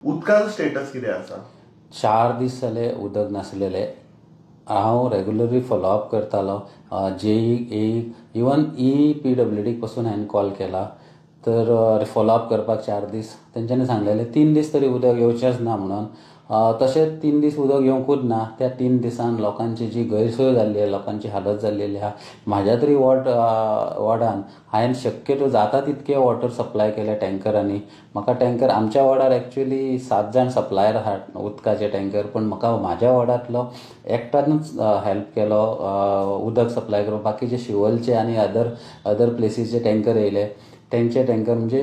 उदकाचो स्टेटस कितें आसा? 4 दीस जाले उदक नासलेले. हांव रेगुलरली फॉलोअप करतालो. जेईक इवन EPWD पासून हांवें कॉल केला. तर फॉलोअप करपाक 4 दीस तेंच्यांनी सांगलेले 3 दीस तरी उदक येवचेंच ना म्हणून. तशेंच 3 दीस उदक येवंकूच ना. त्या 3 दिसान लोकांची जी गैरसोय जाल्ली आहे, लोकांची हालत जाल्लेली आहा. म्हाज्या तरी वॉर्डान हांवें शक्यतो जाता तितके वॉटर सप्लाय केले टँकरांनी. म्हाका टँकर आमच्या वॉर्डार एक्चुअली 7 जाण सप्लायर आहात उदकाचे टँकर, पण म्हाका म्हाज्या वॉर्डांतलो एकट्यानूच हेल्प केलो उदक सप्लाय करपाक. बाकीचे शिवोलचे आनी अदर प्लेसीसचे टँकर येयले. त्यांचे टँकर म्हणजे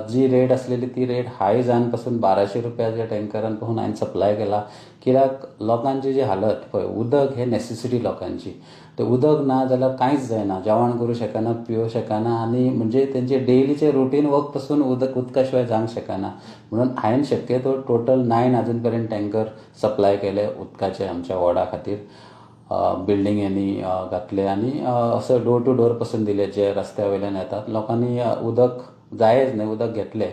जी रेट असलेली ती रेट हाय जावन पासून 1200 रुपयाच्या टँकरान पासून हांवें सप्लाय केला. कित्याक लोकांची जी हालत पळय, उदक हे नेसेसिटी लोकांची. ते उदक ना जाल्यार कांयच जायना. जेवण करूं शकना, पिवूं शकना आनी म्हणजे तेंचे डेलीचे रुटीन वर्क पासून उदका शिवाय जावंक शकना. म्हणून हांवें शक्यतो टोटल 9 अजून पर्यंत टँकर सप्लाय केले उदकाचे आमच्या वॉर्डा खातीर. बिल्डिंगेनी घातले आनी असं डोर टू डोर पासून दिले जे रस्त्या वयल्यान येतात. लोकांनी उदक जायच न्हय उदक घेतले.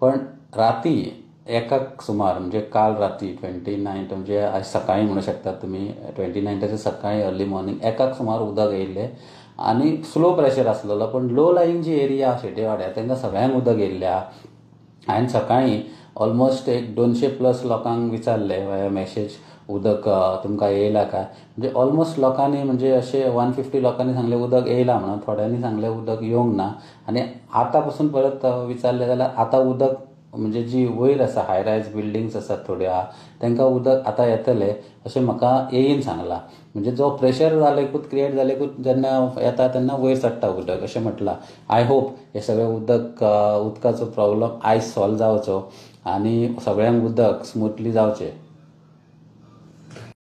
पण राती 1 सुमार म्हणजे काल राती 29 म्हणजे आज सकाळी म्हणू शकतात तुमी, 29चे सकाळी अर्ली मॉर्निंग 1 सुमार उदक येयल्लें. आनी स्लो प्रेशर आसलेलो, पण लो लाईंग जी एरिया शेटे वाड्यार तांकां सगळ्यांक उदक येयल्लें आहा. हांवें सकाळीं ऑलमोस्ट एक 200+ लोकांक विचारले वाया मॅसेज उदक तुमकां येयला काय. म्हणजे ऑलमोस्ट लोकांनी म्हणजे अशे 150 लोकांनी सांगले उदक येयला म्हणून. थोड्यांनी सांगले उदक येवंक ना. आनी आतां पासून परत विचारले जाल्यार आतां उदक म्हणजे जी वयर आसा हाय रायज बिल्डिंग्स आसात थोड्यो आहा तांकां उदक आतां येतलें अशें म्हाका येईन सांगलां. म्हणजे जो प्रेशर जालेकूच क्रिएट जालेकूच जेन्ना येता तेन्ना वयर चडटा उदक अशें म्हटलां. आय होप हे सगळें उदकाचो प्रॉब्लम आयज सॉल्व जावचो आनी सगळ्यांक उदक स्मुथली जावचें.